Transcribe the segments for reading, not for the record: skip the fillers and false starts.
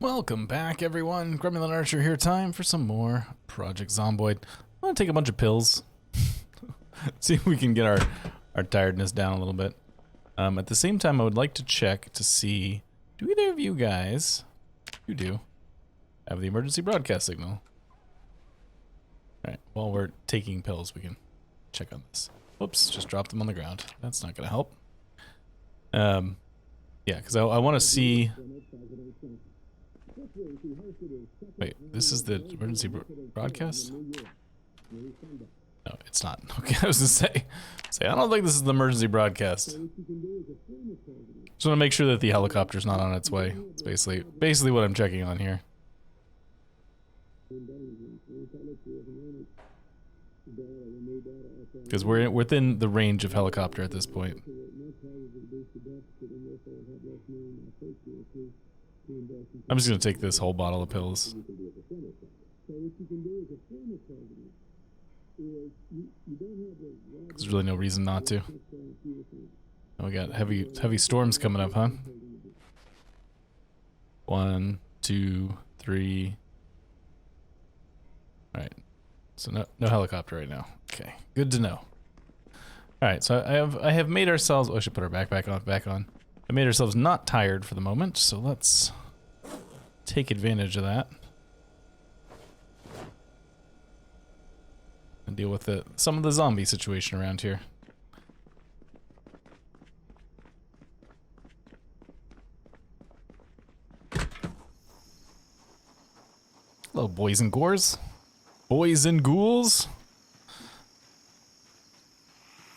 Welcome back, everyone. Gremlin Archer here. Time for some more Project Zomboid. I'm gonna take a bunch of pills. See if we can get our tiredness down a little bit. At the same time, I would like to check to see, do either of you guys, you do, have the emergency broadcast signal? Alright, while we're taking pills, we can check on this. Whoops, just dropped them on the ground. That's not gonna help. Yeah, because I want to see... Wait, this is the emergency broadcast? No, it's not. Okay, I was gonna say, I don't think this is the emergency broadcast. Just want to make sure that the helicopter's not on its way. It's basically what I'm checking on here. Because we're within the range of helicopter at this point. I'm just gonna take this whole bottle of pills. There's really no reason not to. Oh, we got heavy storms coming up, huh? 1, 2, 3. All right. So no helicopter right now. Okay, good to know. All right, so I have made ourselves. Oh, I should put our backpack on. I made ourselves not tired for the moment, so let's take advantage of that and deal with some of the zombie situation around here. Hello, boys and gores. Boys and ghouls.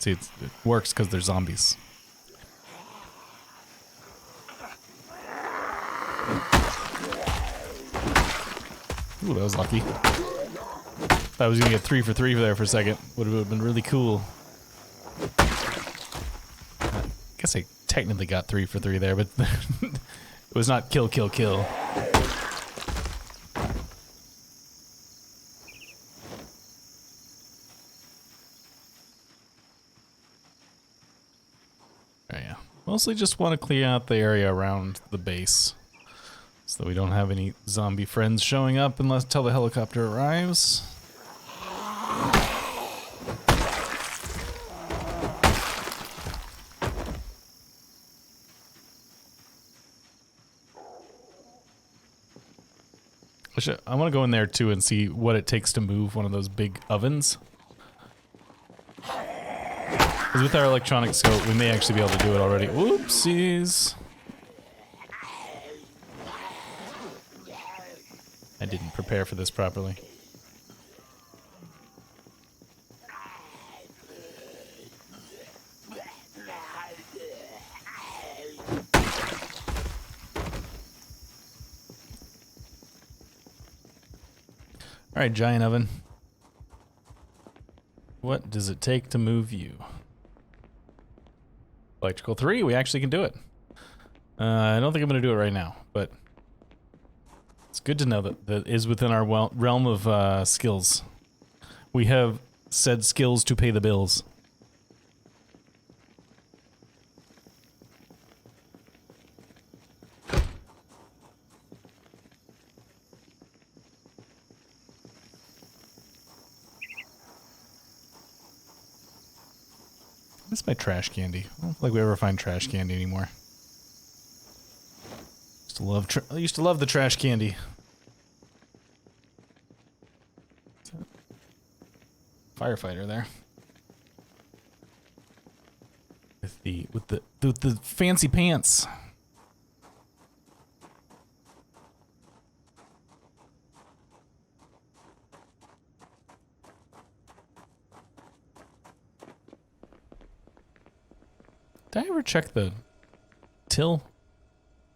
See, it works because they're zombies. Ooh, that was lucky. Thought I was gonna get 3 for 3 there for a second. Would have been really cool. I guess I technically got 3 for 3 there, but it was not kill, kill, kill. Yeah. Mostly just want to clear out the area around the base so that we don't have any zombie friends showing up until the helicopter arrives. I want to go in there too and see what it takes to move one of those big ovens. Because with our electronic scope, we may actually be able to do it already. Whoopsies. I didn't prepare for this properly. Alright, giant oven. What does it take to move you? Electrical 3, we actually can do it. I don't think I'm going to do it right now, but it's good to know that is within our realm of skills. We have said skills to pay the bills. This is my trash candy. I don't feel like we ever find trash candy anymore. I used to love the trash candy. Firefighter there. With the fancy pants. Did I ever check the till?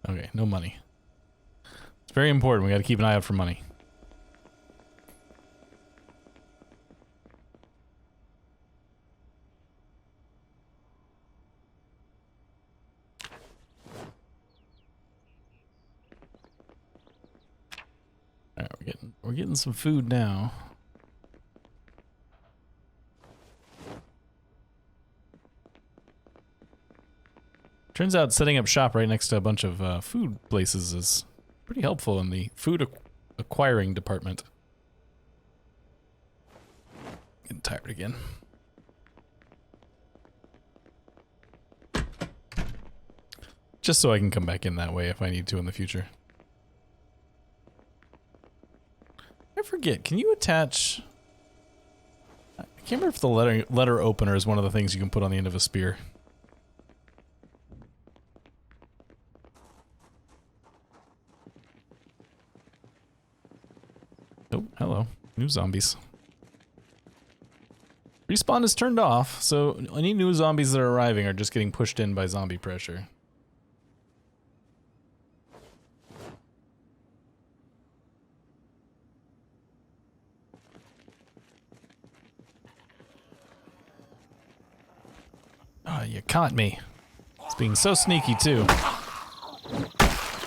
Okay, no money. It's very important. We got to keep an eye out for money. All right, we're getting some food now. Turns out setting up shop right next to a bunch of food places is Pretty helpful in the food acquiring department. Getting tired again. Just so I can come back in that way if I need to in the future. I forget, can you attach... I can't remember if the letter opener is one of the things you can put on the end of a spear. Oh, hello. New zombies. Respawn is turned off, so any new zombies that are arriving are just getting pushed in by zombie pressure. Ah, you caught me. It's being so sneaky, too.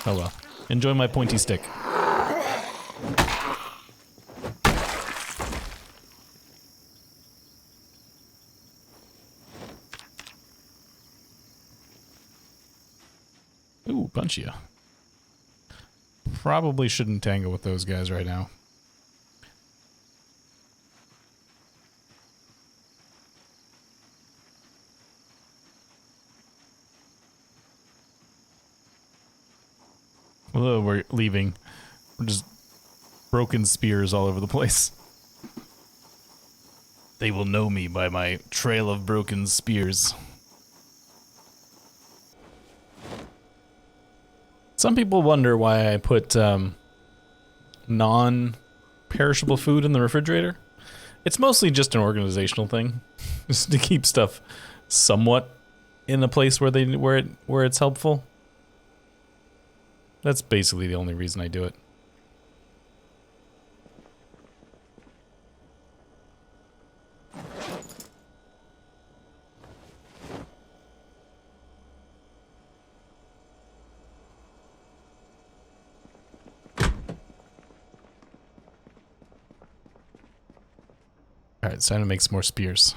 Oh well. Enjoy my pointy stick. Ooh, punch ya. Probably shouldn't tangle with those guys right now. Although we're leaving, we're just broken spears all over the place. They will know me by my trail of broken spears. Some people wonder why I put non-perishable food in the refrigerator. It's mostly just an organizational thing, just to keep stuff somewhat in a place where where it's helpful. That's basically the only reason I do it. Alright, it's time to make some more spears.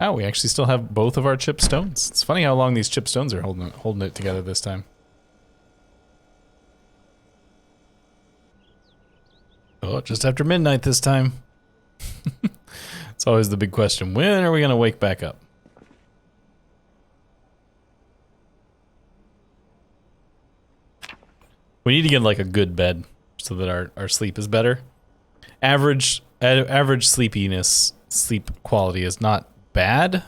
Oh, we actually still have both of our chip stones. It's funny how long these chip stones are holding it together this time. Oh, just after midnight this time. It's always the big question. When are we going to wake back up? We need to get like a good bed so that our sleep is better. Average sleepiness, sleep quality is not bad,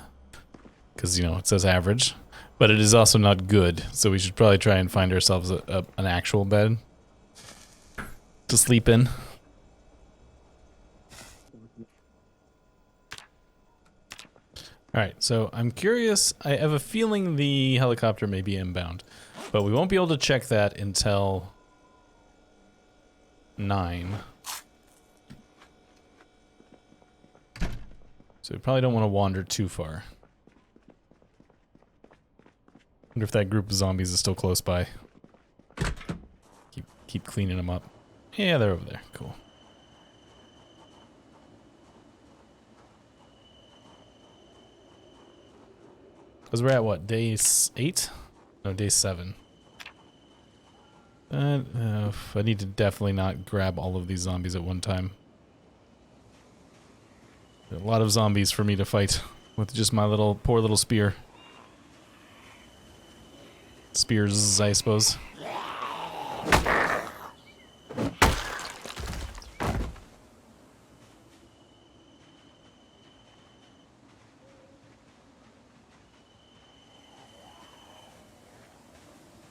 because, you know, it says average, but it is also not good, so we should probably try and find ourselves an actual bed to sleep in. Alright, so I'm curious, I have a feeling the helicopter may be inbound, but we won't be able to check that until 9. So we probably don't want to wander too far. Wonder if that group of zombies is still close by. Keep cleaning them up. Yeah, they're over there. Cool. Because we're at what? Day 8? No, day 7. I need to definitely not grab all of these zombies at one time. A lot of zombies for me to fight with just my poor little spear. Spears, I suppose.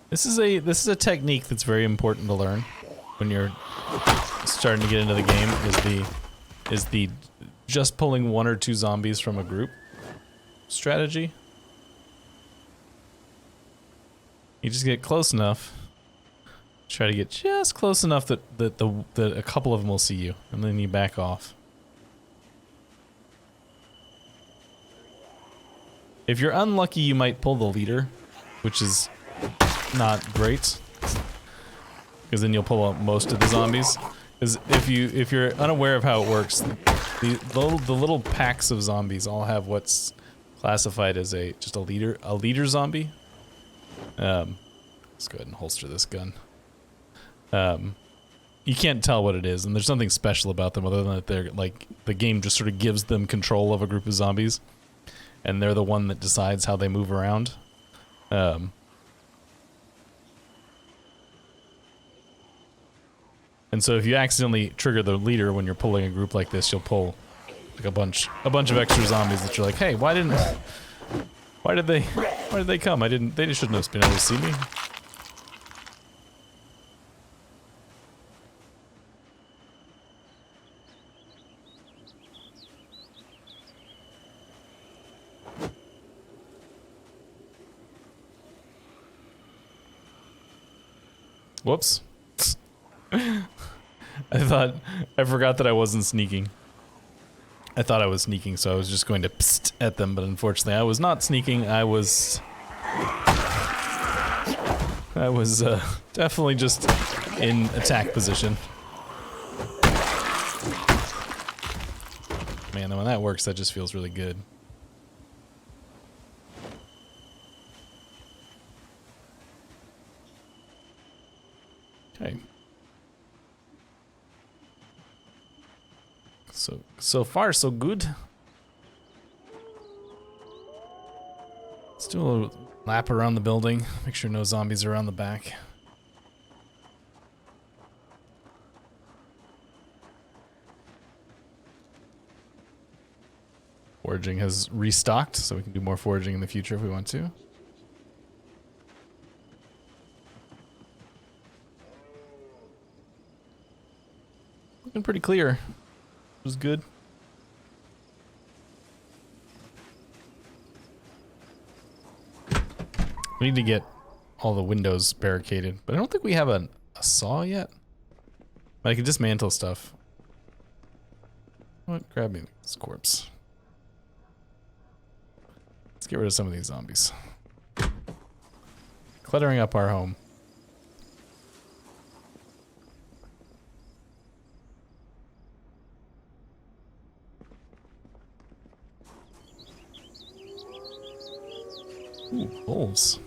This is a technique that's very important to learn when you're starting to get into the game. Is the just pulling 1 or 2 zombies from a group strategy. You just get close enough. Try to get just close enough that a couple of them will see you, and then you back off. If you're unlucky, you might pull the leader, which is not great, because then you'll pull out most of the zombies. Because if you're unaware of how it works, the little packs of zombies all have what's classified as just a leader zombie. Let's go ahead and holster this gun. You can't tell what it is, and there's nothing special about them other than that they're like, the game just sort of gives them control of a group of zombies, and they're the one that decides how they move around. And so if you accidentally trigger the leader when you're pulling a group like this, you'll pull like a bunch of extra zombies that you're like, hey, why did they come? They shouldn't have been able to see me. Whoops. I forgot that I wasn't sneaking. I thought I was sneaking, so I was just going to psst at them, but unfortunately I was not sneaking. I was definitely just in attack position. Man, when that works, that just feels really good. Okay. So far, so good. Let's do a little lap around the building. Make sure no zombies are around the back. Foraging has restocked, so we can do more foraging in the future if we want to. Looking pretty clear. Was good. We need to get all the windows barricaded, but I don't think we have a saw yet. But I can dismantle stuff. What? Grab me this corpse. Let's get rid of some of these zombies. Cluttering up our home. Ooh, wolves.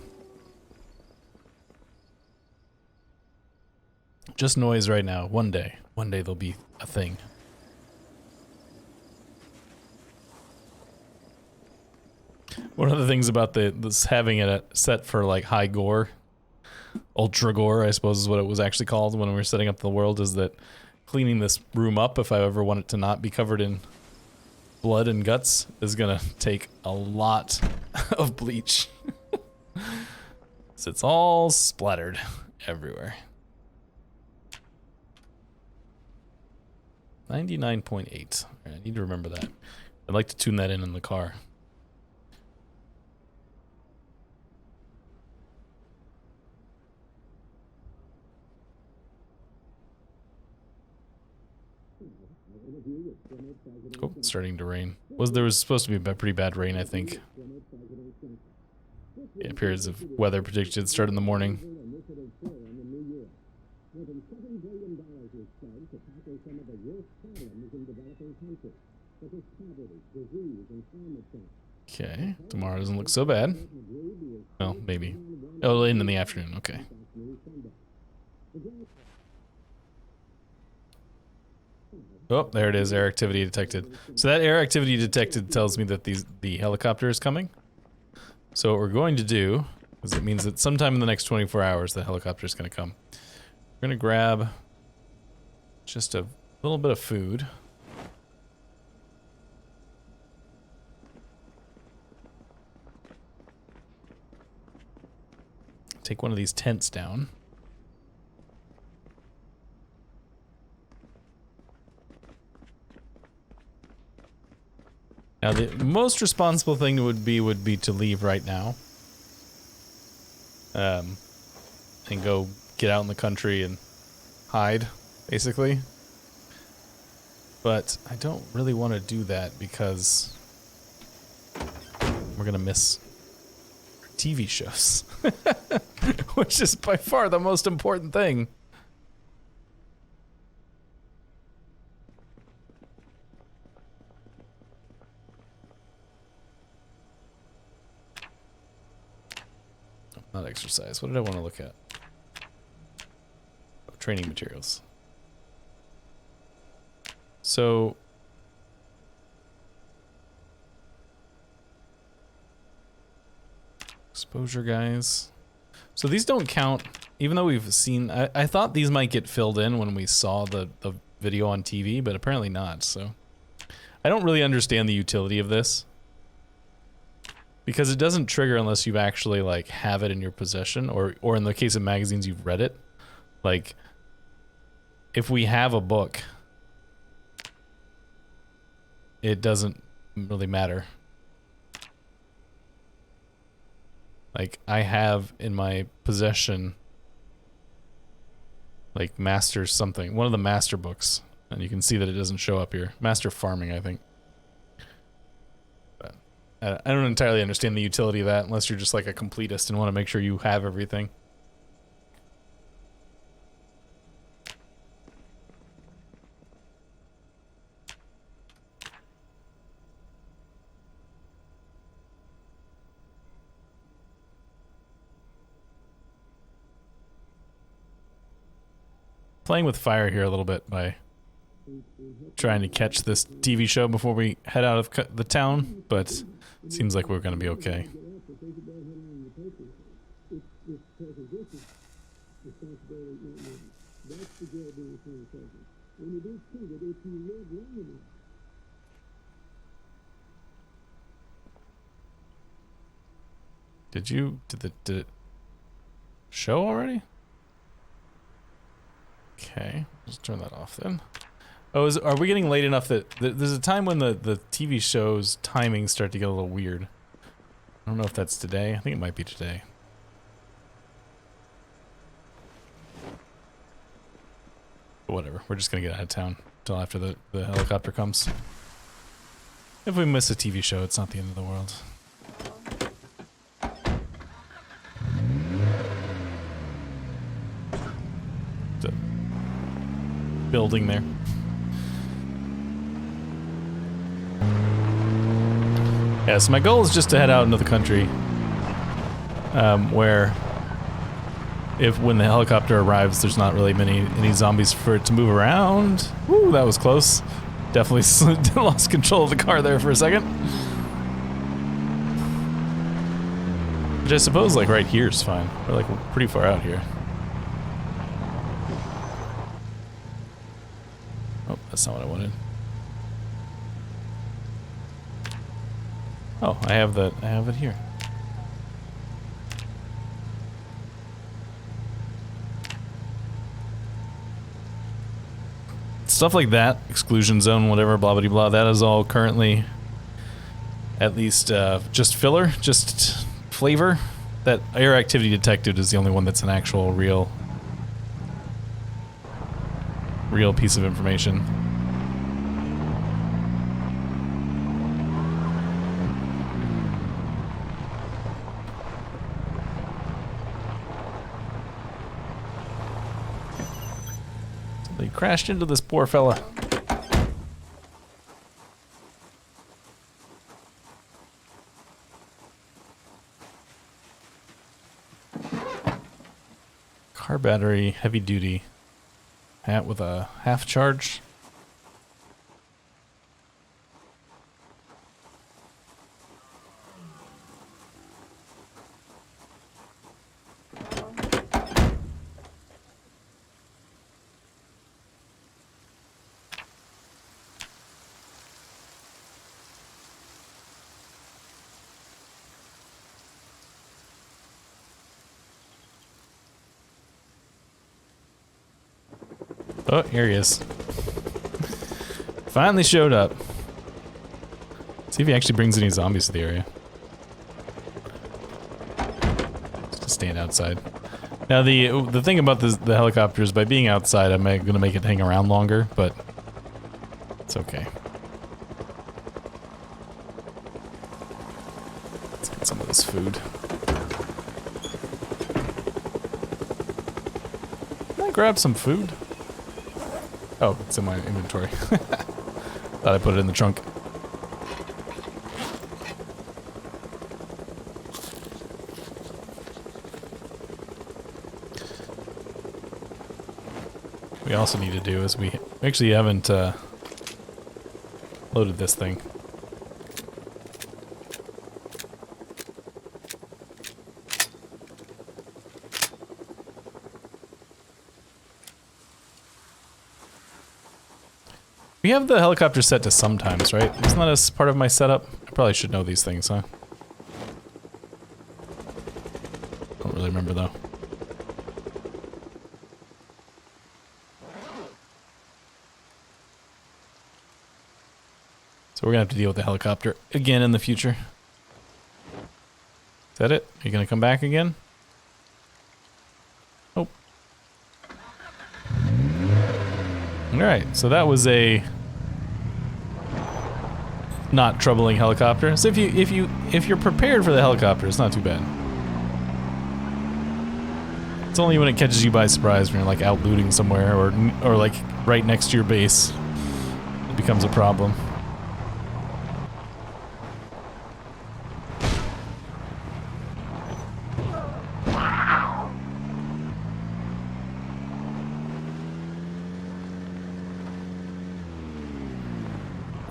Just noise right now. One day they'll be a thing. One of the things about this having it set for like high gore, ultra gore, I suppose is what it was actually called when we were setting up the world, is that cleaning this room up, if I ever want it to not be covered in blood and guts, is gonna take a lot of bleach. So it's all splattered everywhere. 99.8. I need to remember that. I'd like to tune that in the car. Oh, it's starting to rain. There was supposed to be a pretty bad rain, I think. Yeah, periods of weather predicted start in the morning. Okay, tomorrow doesn't look so bad. Well, maybe. Oh, in the afternoon, okay. Oh, there it is, air activity detected. So that air activity detected tells me that the helicopter is coming. So what we're going to do is it means that sometime in the next 24 hours the helicopter is going to come. We're going to grab just a little bit of food. Take one of these tents down. Now the most responsible thing would be to leave right now. And go get out in the country and hide, basically. But I don't really want to do that because we're gonna miss our TV shows. Which is by far the most important thing. Not exercise. What did I want to look at? Oh, training materials. So... exposure, guys. So these don't count, even though we've seen... I thought these might get filled in when we saw the video on TV, but apparently not, so... I don't really understand the utility of this. Because it doesn't trigger unless you actually, like, have it in your possession, or in the case of magazines, you've read it. Like, if we have a book, it doesn't really matter. Like, I have in my possession, like, Master something, one of the Master books, and you can see that it doesn't show up here. Master Farming, I think. But I don't entirely understand the utility of that unless you're just like a completist and want to make sure you have everything. Playing with fire here a little bit by trying to catch this TV show before we head out of the town, but it seems like we're going to be okay. Did it show already? Okay, just turn that off then. Oh, are we getting late enough that there's a time when the TV show's timings start to get a little weird? I don't know if that's today. I think it might be today. But whatever, we're just gonna get out of town until after the helicopter comes. If we miss a TV show, it's not the end of the world. The building there. Yeah, so my goal is just to head out into the country, where when the helicopter arrives, there's not really any zombies for it to move around. Woo, that was close. Definitely lost control of the car there for a second. Which I suppose, like, right here is fine. We're, like, pretty far out here. Oh, that's not what I wanted. Oh, I have it here. Stuff like that, exclusion zone, whatever, blah blah blah, that is all currently at least just filler, just flavor. That air activity detected is the only one that's an actual real piece of information. They crashed into this poor fella. Car battery, heavy duty. Hat with a half charge. Oh, here he is. Finally showed up. See if he actually brings any zombies to the area. Just stand outside. Now the thing about the helicopter is by being outside, I'm going to make it hang around longer, but it's okay. Let's get some of this food. Can I grab some food? Oh, it's in my inventory. Thought I put it in the trunk. we also need to do is we actually haven't loaded this thing. We have the helicopter set to sometimes, right? Isn't that as part of my setup? I probably should know these things, huh? Don't really remember though. So we're gonna have to deal with the helicopter again in the future. Is that it? Are you gonna come back again? Oh. Alright, so that was a not troubling helicopter. So if you're prepared for the helicopter, it's not too bad. It's only when it catches you by surprise when you're like out looting somewhere or like right next to your base, it becomes a problem.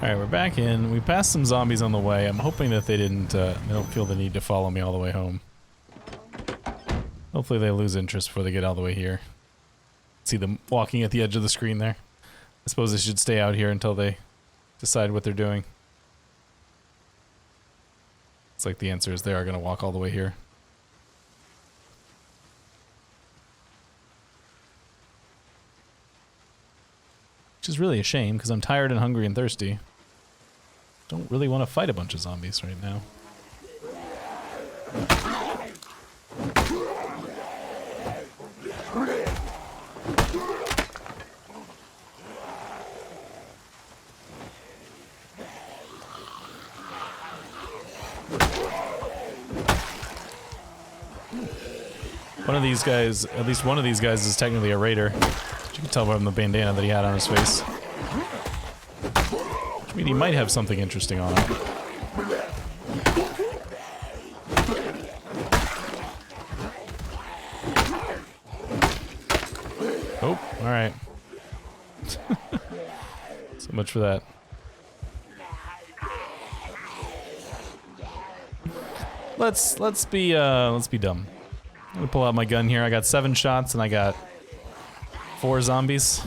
Alright, we're back in. We passed some zombies on the way. I'm hoping that they don't feel the need to follow me all the way home. Hopefully they lose interest before they get all the way here. See them walking at the edge of the screen there. I suppose they should stay out here until they decide what they're doing. It's like the answer is they are going to walk all the way here. Which is really a shame, because I'm tired and hungry and thirsty. Don't really want to fight a bunch of zombies right now. One of these guys, at least one of these guys is technically a raider. You can tell from the bandana that he had on his face. Which means he might have something interesting on him. Oh, alright. So much for that. Let's be dumb. I'm gonna pull out my gun here. I got 7 shots and I got 4 zombies.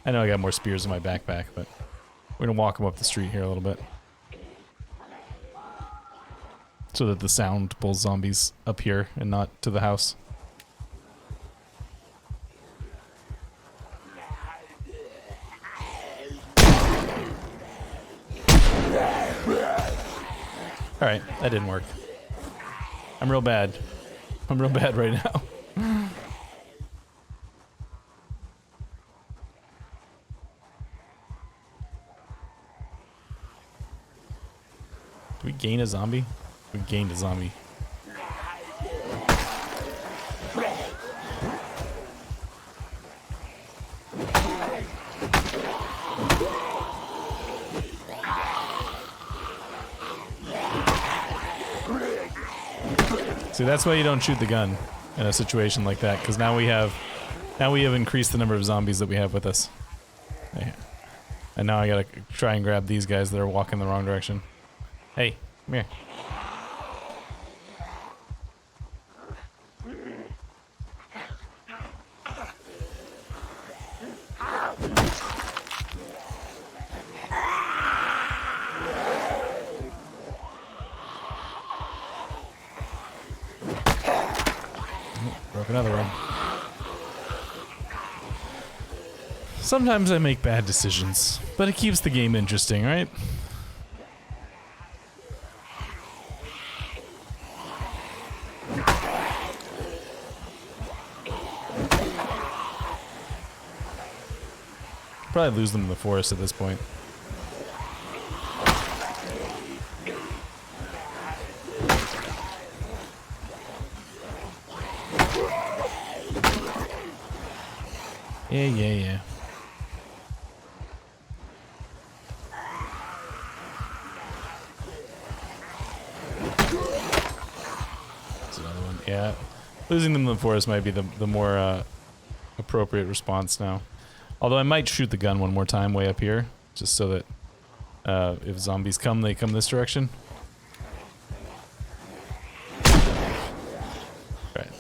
I know I got more spears in my backpack, but we're gonna walk them up the street here a little bit. So that the sound pulls zombies up here and not to the house. Alright, that didn't work. I'm real bad. I'm real bad right now. Did we gain a zombie? We gained a zombie. See, that's why you don't shoot the gun in a situation like that, because now we have increased the number of zombies that we have with us. And now I gotta try and grab these guys that are walking the wrong direction. Hey, come here. Broke another one. Sometimes I make bad decisions, but it keeps the game interesting, right? Probably lose them in the forest at this point. Yeah. That's another one. Yeah. Losing them in the forest might be the more appropriate response now. Although I might shoot the gun one more time way up here, just so that if zombies come, they come this direction. Right.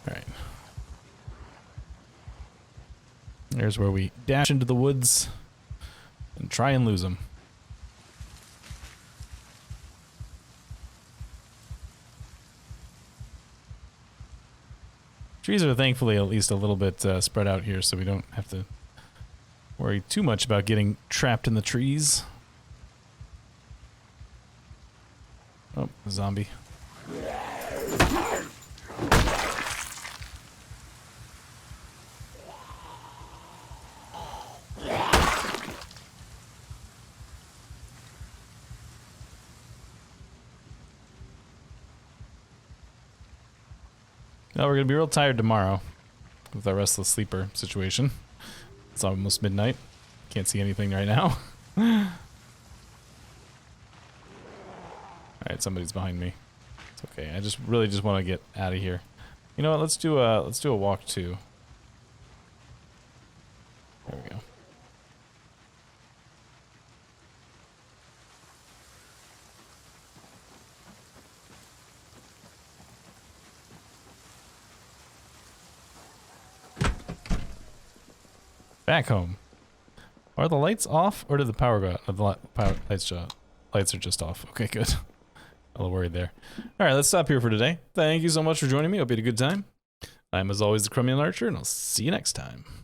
Alright. There's where we dash into the woods and try and lose them. Trees are thankfully at least a little bit spread out here, so we don't have to worry too much about getting trapped in the trees. Oh, a zombie. Well, we're gonna be real tired tomorrow with our restless sleeper situation. It's almost midnight. Can't see anything right now. Alright, somebody's behind me. It's okay. I really just want to get out of here. You know what? Let's do a walk too. There we go. Back home. Are the lights off or did the power go out? Lights are just off. Okay, good. A little worried there. Alright, let's stop here for today. Thank you so much for joining me. Hope you had a good time. I'm as always the Crummy Archer, and I'll see you next time.